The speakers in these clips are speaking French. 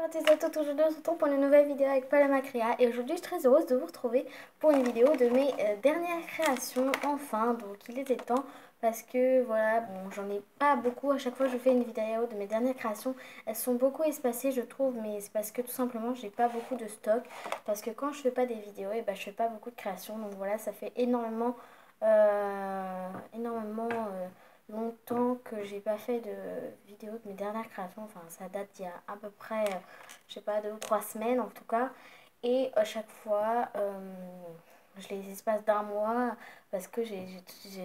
Bonjour à tous et à toutes, aujourd'hui on se retrouve pour une nouvelle vidéo avec Paloma Créa et aujourd'hui je suis très heureuse de vous retrouver pour une vidéo de mes dernières créations enfin. Donc il était temps parce que voilà, bon, j'en ai pas beaucoup. À chaque fois que je fais une vidéo de mes dernières créations, elles sont beaucoup espacées je trouve, mais c'est parce que tout simplement j'ai pas beaucoup de stock, parce que quand je fais pas des vidéos et ben je fais pas beaucoup de créations. Donc voilà, ça fait énormément longtemps que j'ai pas fait de vidéo de mes dernières créations. Enfin, ça date d'il y a à peu près, je sais pas, 2 ou 3 semaines en tout cas. Et à chaque fois, je les espace d'un mois parce que j'ai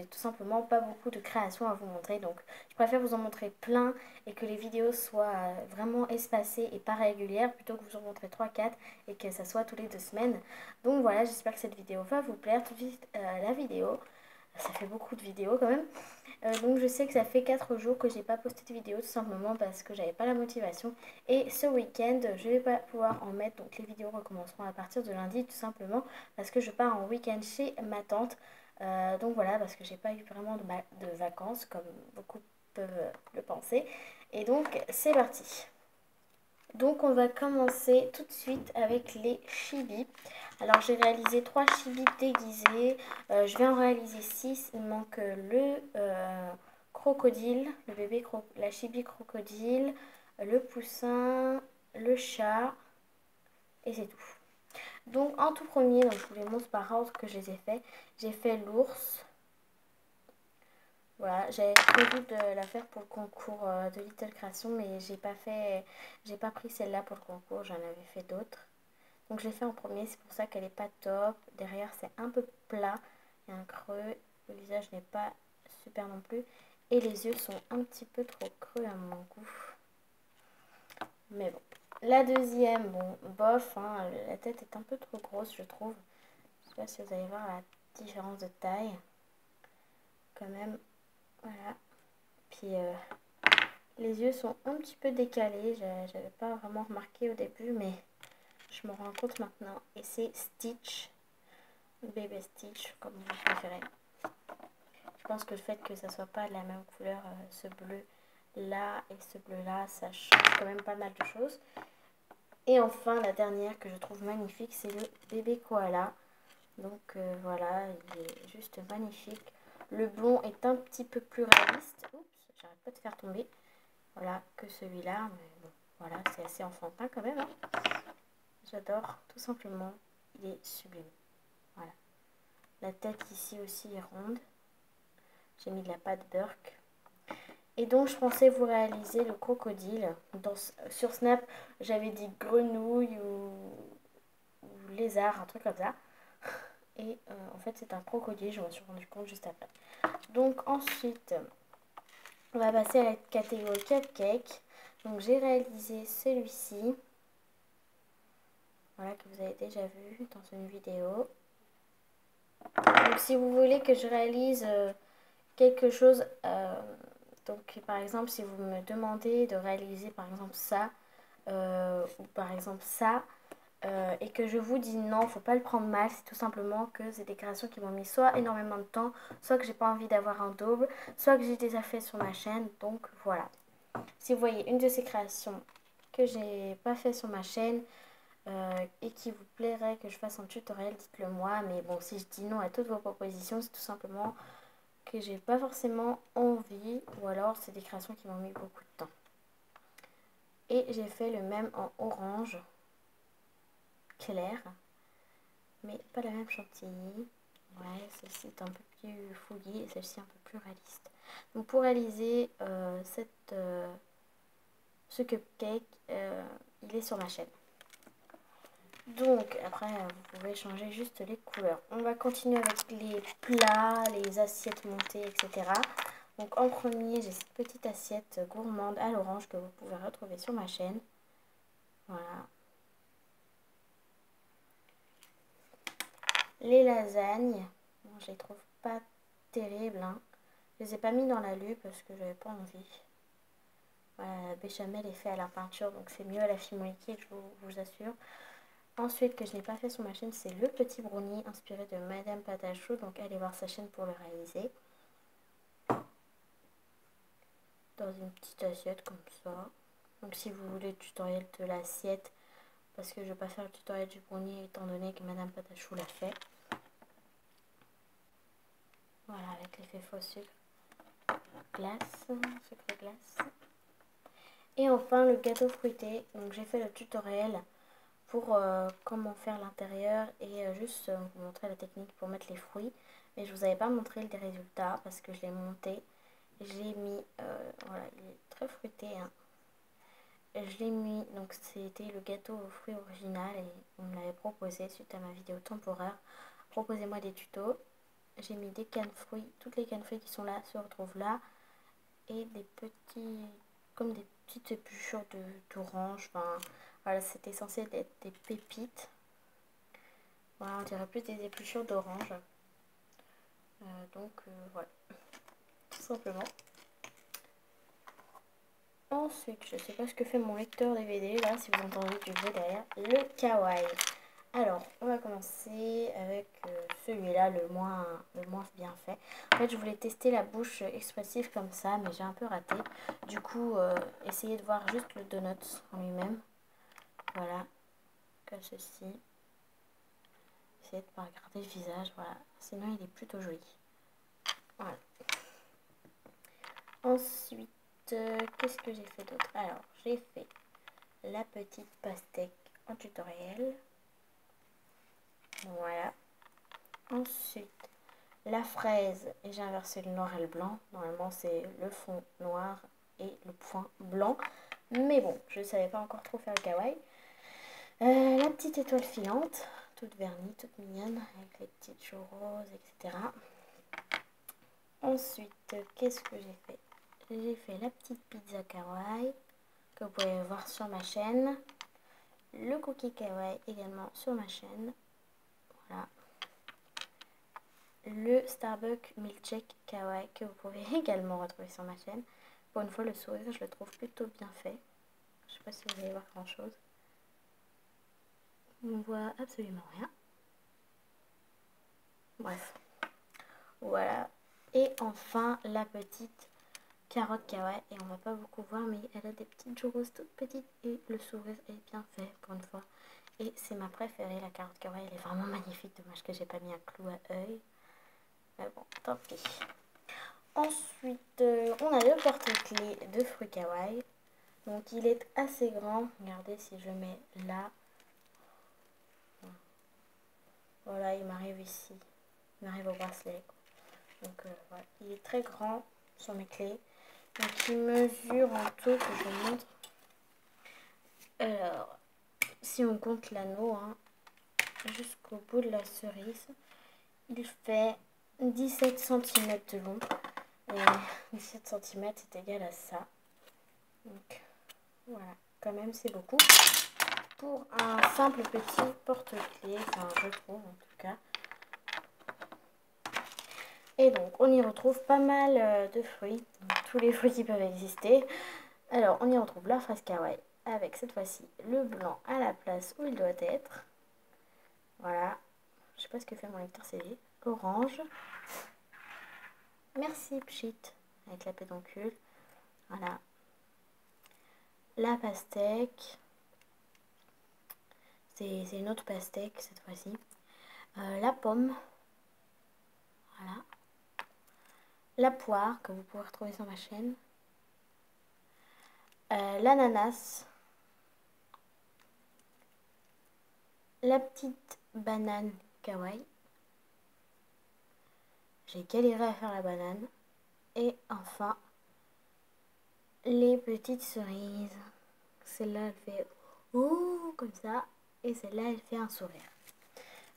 tout simplement pas beaucoup de créations à vous montrer. Donc, je préfère vous en montrer plein et que les vidéos soient vraiment espacées et pas régulières plutôt que vous en montrer 3 4 et que ça soit tous les 2 semaines. Donc voilà, j'espère que cette vidéo va vous plaire. Tout de suite, la vidéo. Ça fait beaucoup de vidéos quand même. Donc je sais que ça fait 4 jours que j'ai pas posté de vidéo tout simplement parce que j'avais pas la motivation. Et ce week-end je vais pas pouvoir en mettre, donc les vidéos recommenceront à partir de lundi tout simplement parce que je pars en week-end chez ma tante. Donc voilà, parce que j'ai pas eu vraiment de vacances comme beaucoup peuvent le penser. Et donc c'est parti. Donc on va commencer tout de suite avec les chibis. Alors j'ai réalisé 3 chibis déguisés. Je vais en réaliser 6. Il manque le crocodile, le bébé la chibi crocodile, le poussin, le chat et c'est tout. Donc en tout premier, donc je vous les montre par ordre que je les ai fait. J'ai fait l'ours. Voilà, j'avais prévu de la faire pour le concours de Little Création, mais j'ai pas pris celle-là pour le concours, j'en avais fait d'autres. Donc je l'ai fait en premier, c'est pour ça qu'elle est pas top. Derrière c'est un peu plat, il y a un creux, le visage n'est pas super non plus. Et les yeux sont un petit peu trop creux à mon goût. Mais bon. La deuxième, bon, bof, hein, la tête est un peu trop grosse je trouve. Je sais pas si vous allez voir la différence de taille. Quand même, voilà. Puis les yeux sont un petit peu décalés, j'avais pas vraiment remarqué au début, mais je me rends compte maintenant. Et c'est Stitch, bébé Stitch, comme vous préférez. Je pense que le fait que ça soit pas de la même couleur, ce bleu là et ce bleu là, ça change quand même pas mal de choses. Et enfin, la dernière que je trouve magnifique, c'est le bébé koala. Donc voilà, il est juste magnifique. Le blond est un petit peu plus réaliste. Oups, j'arrête pas de faire tomber. Voilà, que celui-là. Mais bon, voilà, c'est assez enfantin quand même. Hein. J'adore, tout simplement. Il est sublime. Voilà. La tête ici aussi est ronde. J'ai mis de la pâte Burke. Et donc, je pensais vous réaliser le crocodile. Sur Snap, j'avais dit grenouille ou lézard, un truc comme ça. Et en fait, c'est un crocodile. Je m'en suis rendu compte juste après. Donc, ensuite, on va passer à la catégorie cupcake. Donc, j'ai réalisé celui-ci. Voilà, que vous avez déjà vu dans une vidéo. Donc, si vous voulez que je réalise quelque chose, donc par exemple, si vous me demandez de réaliser par exemple ça, ou par exemple ça, et que je vous dis non, faut pas le prendre mal, c'est tout simplement que c'est des créations qui m'ont mis soit énormément de temps, soit que j'ai pas envie d'avoir un double, soit que j'ai déjà fait sur ma chaîne, donc voilà. Si vous voyez une de ces créations que j'ai pas fait sur ma chaîne, et qui vous plairait que je fasse un tutoriel, dites-le moi. Mais bon, si je dis non à toutes vos propositions, c'est tout simplement que j'ai pas forcément envie, ou alors c'est des créations qui m'ont mis beaucoup de temps. Et j'ai fait le même en orange clair, mais pas la même chantilly. Ouais, celle-ci est un peu plus fouillie et celle-ci un peu plus réaliste. Donc pour réaliser ce cupcake, il est sur ma chaîne. Donc après vous pouvez changer juste les couleurs. On va continuer avec les plats, les assiettes montées, etc. Donc en premier j'ai cette petite assiette gourmande à l'orange que vous pouvez retrouver sur ma chaîne. Voilà. Les lasagnes, bon, je les trouve pas terribles. Hein. Je les ai pas mis dans la lue parce que j'avais pas envie. Voilà, la béchamel est fait à la peinture donc c'est mieux à la fimo liquide, je vous assure. Ensuite, que je n'ai pas fait sur ma chaîne, c'est le petit brownie inspiré de Madame Patachou. Donc, allez voir sa chaîne pour le réaliser. Dans une petite assiette comme ça. Donc si vous voulez le tutoriel de l'assiette, parce que je ne vais pas faire le tutoriel du brownie étant donné que Madame Patachou l'a fait. Voilà, avec l'effet faux sucre glace, sucre glace. Et enfin le gâteau fruité. Donc j'ai fait le tutoriel pour comment faire l'intérieur et juste vous montrer la technique pour mettre les fruits. Mais je vous avais pas montré les résultats parce que je l'ai monté. Je l'ai mis, voilà, il est très fruité. Hein. Je l'ai mis, donc c'était le gâteau aux fruits original et on me l'avait proposé suite à ma vidéo temporaire. Proposez-moi des tutos. J'ai mis des cannes fruits, toutes les cannes fruits qui sont là se retrouvent là. Et des petits, comme des petites épluchures d'orange. Enfin, voilà, c'était censé être des pépites. Voilà, on dirait plus des épluchures d'orange. Voilà, tout simplement. Ensuite, je ne sais pas ce que fait mon lecteur DVD, là, si vous entendez du bruit derrière, le kawaii. Alors, on va commencer avec celui-là, le moins bien fait. En fait, je voulais tester la bouche expressive comme ça, mais j'ai un peu raté. Du coup, essayez de voir juste le donut en lui-même. Voilà, comme ceci. Essayez de ne pas regarder le visage, voilà. Sinon, il est plutôt joli. Voilà. Ensuite, qu'est-ce que j'ai fait d'autre? Alors, j'ai fait la petite pastèque en tutoriel. Voilà. Ensuite, la fraise, et j'ai inversé le noir et le blanc. Normalement, c'est le fond noir et le point blanc. Mais bon, je ne savais pas encore trop faire le kawaii. La petite étoile filante, toute vernie, toute mignonne, avec les petites joues roses, etc. Ensuite, qu'est-ce que j'ai fait? J'ai fait la petite pizza kawaii, que vous pouvez voir sur ma chaîne. Le cookie kawaii également sur ma chaîne. Voilà. Le Starbucks Milkshake Kawaii que vous pouvez également retrouver sur ma chaîne. Pour une fois, le sourire, je le trouve plutôt bien fait. Je sais pas si vous allez voir grand chose. On voit absolument rien. Bref. Voilà. Et enfin, la petite carotte kawaii. Et on va pas beaucoup voir, mais elle a des petites joues roses toutes petites. Et le sourire est bien fait pour une fois. Et c'est ma préférée, la carotte kawaii. Elle est vraiment magnifique. Dommage que j'ai pas mis un clou à œil. Mais bon, tant pis. Ensuite, on a le porte-clés de fruits kawaii. Donc, il est assez grand. Regardez si je mets là. Voilà, il m'arrive ici. Il m'arrive au bracelet. Donc, voilà. Il est très grand sur mes clés. Donc, il mesure en tout, que je vous montre. Alors, si on compte l'anneau, hein, jusqu'au bout de la cerise, il fait 17 cm de long. Et 17 cm est égal à ça. Donc, voilà, quand même, c'est beaucoup. Pour un simple petit porte-clés, enfin, je trouve en tout cas. Et donc, on y retrouve pas mal de fruits, donc, tous les fruits qui peuvent exister. Alors, on y retrouve la fraise kawaii, avec cette fois-ci le blanc à la place où il doit être. Voilà, je sais pas ce que fait mon lecteur CD. Orange. Merci Pchit, avec la pédoncule. Voilà. La pastèque. C'est une autre pastèque cette fois-ci. La pomme. Voilà. La poire, que vous pouvez retrouver sur ma chaîne. L'ananas. La petite banane kawaii. J'ai galéré à faire la banane. Et enfin, les petites cerises. Celle-là, elle fait ouh comme ça. Et celle-là, elle fait un sourire.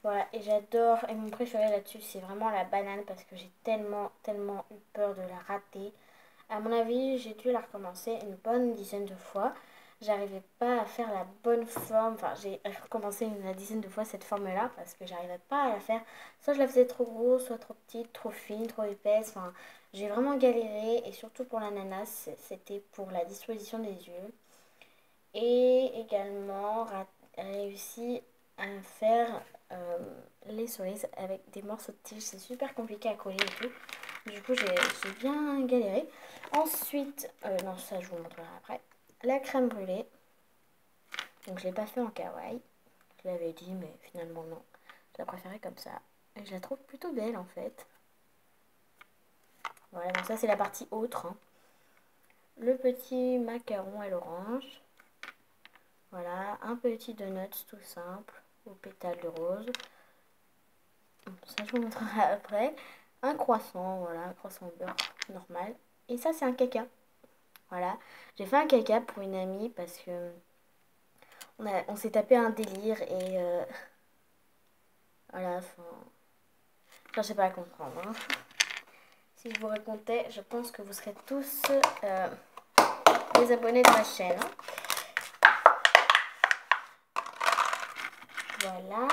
Voilà, et j'adore. Et mon préféré là-dessus, c'est vraiment la banane parce que j'ai tellement eu peur de la rater. À mon avis, j'ai dû la recommencer une bonne dizaine de fois. J'arrivais pas à faire la bonne forme. Enfin, j'ai recommencé une dizaine de fois cette forme-là parce que j'arrivais pas à la faire. Soit je la faisais trop grosse, soit trop petite, trop fine, trop épaisse. Enfin, j'ai vraiment galéré. Et surtout pour l'ananas, c'était pour la disposition des yeux. Et également réussi à faire les cerises avec des morceaux de tige. C'est super compliqué à coller et tout. Du coup, j'ai bien galéré. Ensuite, non, ça je vous montrerai après. la crème brûlée. Donc je l'ai pas fait en kawaii. Je l'avais dit, mais finalement non. Je la préférais comme ça. Et je la trouve plutôt belle en fait. Voilà, donc ça c'est la partie autre. Hein. Le petit macaron à l'orange. Voilà, un petit donut tout simple, au pétale de rose. Ça je vous montrerai après. Un croissant, voilà, un croissant au beurre normal. Et ça c'est un caca. Voilà, j'ai fait un caca pour une amie parce que on s'est tapé un délire et voilà, enfin, je sais pas à comprendre. Hein. Si je vous racontais, je pense que vous serez tous des abonnés de ma chaîne. Voilà.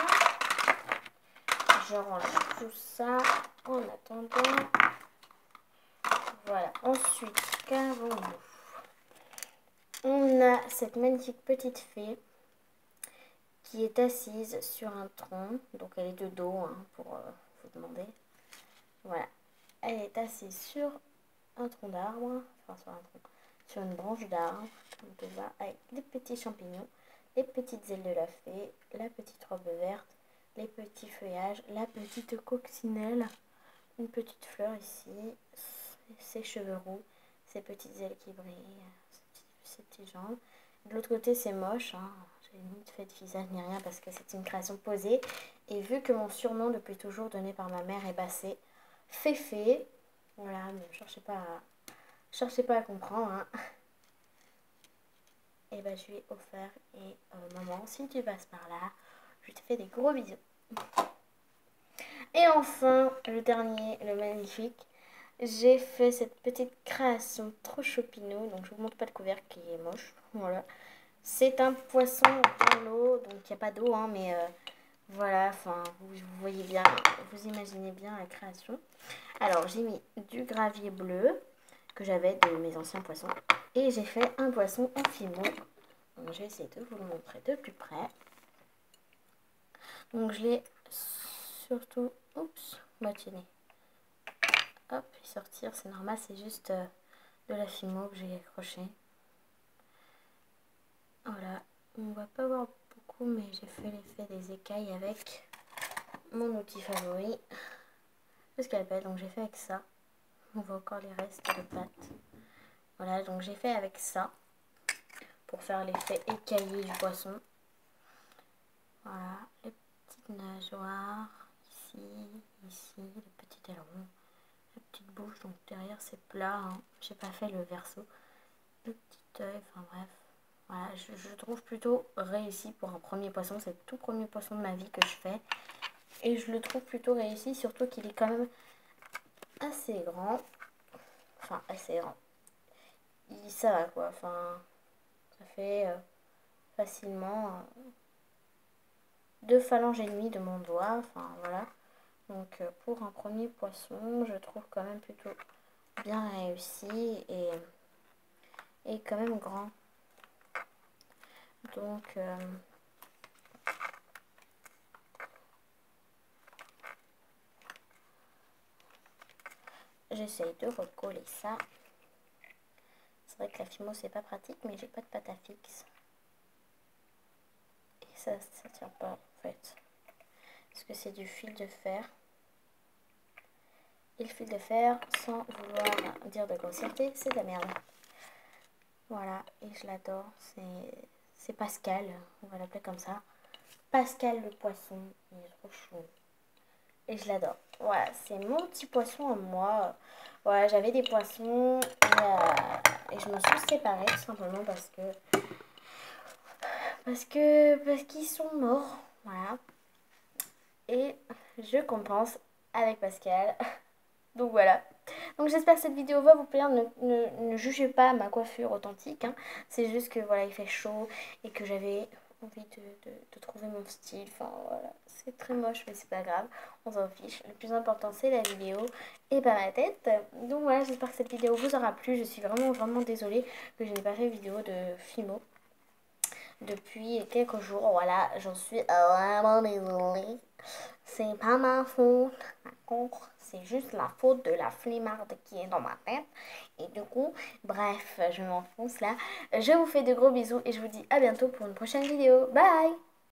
Je range tout ça en attendant. Voilà. Ensuite, qu'avons-nous? On a cette magnifique petite fée qui est assise sur un tronc. Donc elle est de dos, hein, pour vous demander. Voilà. Elle est assise sur un tronc d'arbre. Enfin, sur un tronc. Sur une branche d'arbre. On peut voir avec des petits champignons. Les petites ailes de la fée. La petite robe verte. Les petits feuillages. La petite coccinelle. Une petite fleur ici. Ses cheveux roux. Ses petites ailes qui brillent. Ses petites jambes. De l'autre côté, c'est moche. Hein. J'ai ni fait de visage ni rien parce que c'est une création posée. Et vu que mon surnom depuis toujours donné par ma mère est Bassé, Féfé. Voilà, ne cherchez pas à comprendre. Hein. Et ben, je lui ai offert. Et maman, si tu passes par là, je te fais des gros bisous. Et enfin, le dernier, le magnifique. J'ai fait cette petite création trop chopinou. Donc, je vous montre pas le couvercle qui est moche. Voilà. C'est un poisson dans l'eau. Donc, il n'y a pas d'eau, hein, mais voilà. Enfin, vous voyez bien, vous imaginez bien la création. Alors, j'ai mis du gravier bleu que j'avais de mes anciens poissons. Et j'ai fait un poisson en fimo. Donc, je vais essayer de vous le montrer de plus près. Donc, je l'ai surtout... Oups, moitié-nez. Hop, et sortir, c'est normal, c'est juste de la fimo que j'ai accroché. Voilà, on va pas voir beaucoup, mais j'ai fait l'effet des écailles avec mon outil favori, le scalpel. Donc j'ai fait avec ça. On voit encore les restes de pâte. Voilà, donc j'ai fait avec ça pour faire l'effet écaillé du poisson. Voilà, les petites nageoires ici, ici, les petits ailerons. La petite bouche, donc derrière c'est plat, hein. J'ai pas fait le verso, le petit œil, enfin bref, voilà, je trouve plutôt réussi pour un premier poisson. C'est le tout premier poisson de ma vie que je fais et je le trouve plutôt réussi, surtout qu'il est quand même assez grand, enfin assez grand, ça va quoi, enfin ça fait facilement 2 phalanges et demie de mon doigt, enfin voilà. Donc pour un premier poisson, je trouve quand même plutôt bien réussi et quand même grand. Donc j'essaye de recoller ça. C'est vrai que la fimo c'est pas pratique, mais j'ai pas de pâte à fixe. Et ça tient pas en fait. Parce que c'est du fil de fer. Et le fil de fer, sans vouloir dire de grossièreté, c'est de la merde. Voilà, et je l'adore. C'est Pascal, on va l'appeler comme ça. Pascal le poisson, il est trop chou. Et je l'adore. Voilà, c'est mon petit poisson à moi. Voilà, j'avais des poissons et je m'en suis séparée tout simplement parce qu'ils sont morts. Voilà. Et je compense avec Pascal. Donc voilà. Donc j'espère que cette vidéo va vous plaire. Ne jugez pas ma coiffure authentique. Hein. C'est juste que voilà, il fait chaud et que j'avais envie de trouver mon style. Enfin voilà, c'est très moche mais c'est pas grave. On s'en fiche. Le plus important c'est la vidéo et pas ma tête. Donc voilà, j'espère que cette vidéo vous aura plu. Je suis vraiment désolée que je n'ai pas fait vidéo de Fimo depuis quelques jours. Voilà, j'en suis vraiment désolée. C'est pas ma faute. D'accord, c'est juste la faute de la flemmarde qui est dans ma tête. Et du coup, bref, je m'enfonce là. Je vous fais de gros bisous et je vous dis à bientôt pour une prochaine vidéo. Bye!